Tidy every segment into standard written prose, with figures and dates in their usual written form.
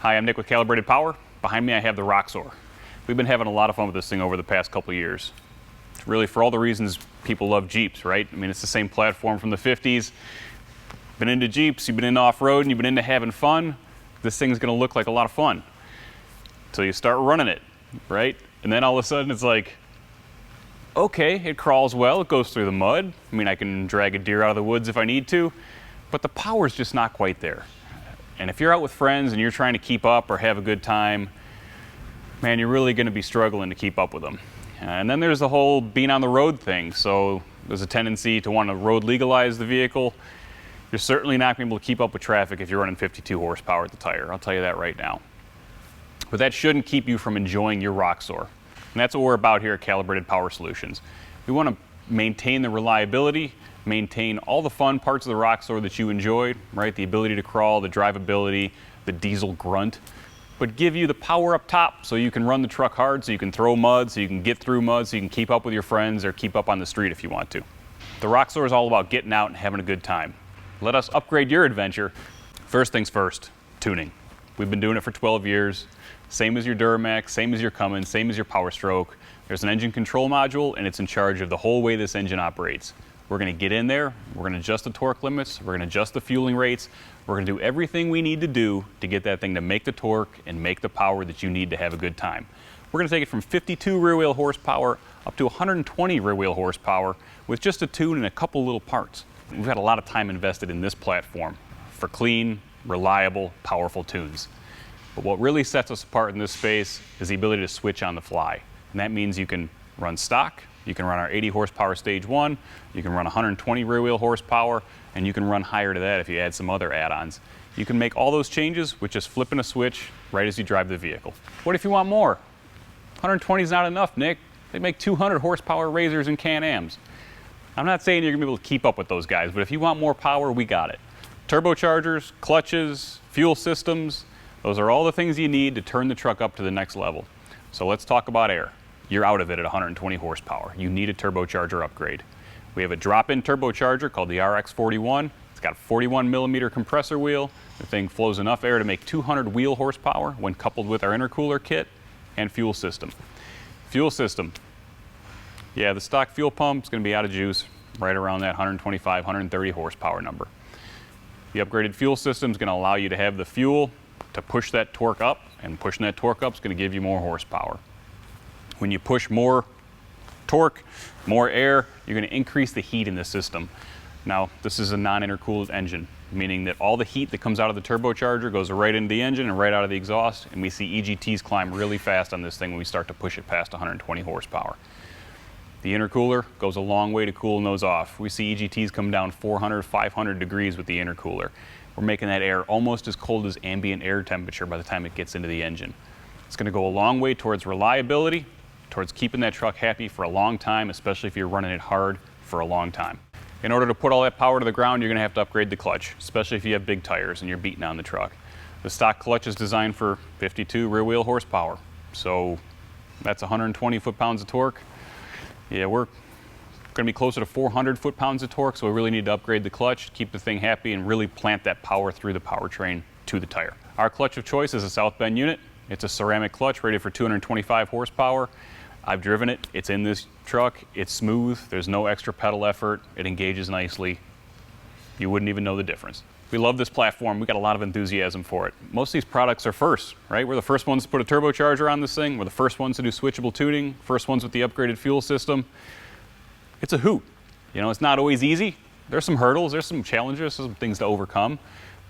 Hi, I'm Nick with Calibrated Power. Behind me I have the Roxor. We've been having a lot of fun with this thing over the past couple of years. It's really for all the reasons people love Jeeps, right? I mean, it's the same platform from the 50s. Been into Jeeps, you've been into off-road, and you've been into having fun. This thing's gonna look like a lot of fun. Until you start running it, right? And then all of a sudden it's like, okay, it crawls well, it goes through the mud. I mean, I can drag a deer out of the woods if I need to, but the power's just not quite there. And if you're out with friends and you're trying to keep up or have a good time, man, you're really going to be struggling to keep up with them. And then there's the whole being on the road thing. So there's a tendency to want to road legalize the vehicle. You're certainly not going to be able to keep up with traffic if you're running 52 horsepower at the tire. I'll tell you that right now. But that shouldn't keep you from enjoying your Roxor. And that's what we're about here at Calibrated Power Solutions. We want to maintain the reliability, maintain all the fun parts of the Roxor that you enjoyed, right? The ability to crawl, the drivability, the diesel grunt, but give you the power up top so you can run the truck hard, so you can throw mud, so you can get through mud, so you can keep up with your friends or keep up on the street if you want to. The Roxor is all about getting out and having a good time. Let us upgrade your adventure. First things first, tuning. We've been doing it for 12 years. Same as your Duramax, same as your Cummins, same as your Power Stroke. There's an engine control module and it's in charge of the whole way this engine operates. We're going to get in there, we're going to adjust the torque limits, we're going to adjust the fueling rates, we're going to do everything we need to do to get that thing to make the torque and make the power that you need to have a good time. We're going to take it from 52 rear wheel horsepower up to 120 rear wheel horsepower with just a tune and a couple little parts. We've had a lot of time invested in this platform for clean, reliable, powerful tunes. But what really sets us apart in this space is the ability to switch on the fly. And that means you can run stock, you can run our 80 horsepower stage 1, you can run 120 rear wheel horsepower, and you can run higher to that if you add some other add-ons. You can make all those changes with just flipping a switch right as you drive the vehicle. What if you want more? 120 is not enough, Nick. They make 200 horsepower Razors and Can-Ams. I'm not saying you're gonna be able to keep up with those guys, but if you want more power, we got it. Turbochargers, clutches, fuel systems, those are all the things you need to turn the truck up to the next level. So let's talk about air. You're out of it at 120 horsepower. You need a turbocharger upgrade. We have a drop-in turbocharger called the RX41. It's got a 41 millimeter compressor wheel. The thing flows enough air to make 200 wheel horsepower when coupled with our intercooler kit and fuel system. Fuel system. Yeah, the stock fuel pump is going to be out of juice right around that 125, 130 horsepower number. The upgraded fuel system is going to allow you to have the fuel to push that torque up, and pushing that torque up is going to give you more horsepower. When you push more torque, more air, you're going to increase the heat in the system. Now, this is a non-intercooled engine, meaning that all the heat that comes out of the turbocharger goes right into the engine and right out of the exhaust, and we see EGTs climb really fast on this thing when we start to push it past 120 horsepower. The intercooler goes a long way to cooling those off. We see EGTs come down 400, 500 degrees with the intercooler. We're making that air almost as cold as ambient air temperature by the time it gets into the engine. It's going to go a long way towards reliability, towards keeping that truck happy for a long time, especially if you're running it hard for a long time. In order to put all that power to the ground, you're going to have to upgrade the clutch, especially if you have big tires and you're beating on the truck. The stock clutch is designed for 52 rear wheel horsepower, so that's 120 foot-pounds of torque. Yeah, we're going to be closer to 400 foot-pounds of torque, so we really need to upgrade the clutch, keep the thing happy, and really plant that power through the powertrain to the tire. Our clutch of choice is a South Bend unit. It's a ceramic clutch rated for 225 horsepower. I've driven it, it's in this truck, it's smooth, there's no extra pedal effort, it engages nicely. You wouldn't even know the difference. We love this platform, we got a lot of enthusiasm for it. Most of these products are first, right? We're the first ones to put a turbocharger on this thing, we're the first ones to do switchable tuning, first ones with the upgraded fuel system. It's a hoot. You know, it's not always easy. There's some hurdles, there's some challenges, some things to overcome,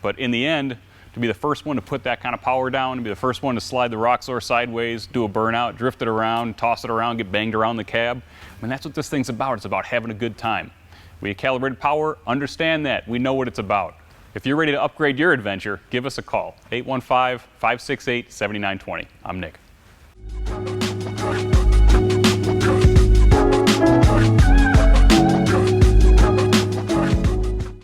but in the end, to be the first one to put that kind of power down, to be the first one to slide the Roxor sideways, do a burnout, drift it around, toss it around, get banged around the cab. I mean, that's what this thing's about. It's about having a good time. We at Calibrated Power understand that. We know what it's about. If you're ready to upgrade your adventure, give us a call, 815-568-7920. I'm Nick.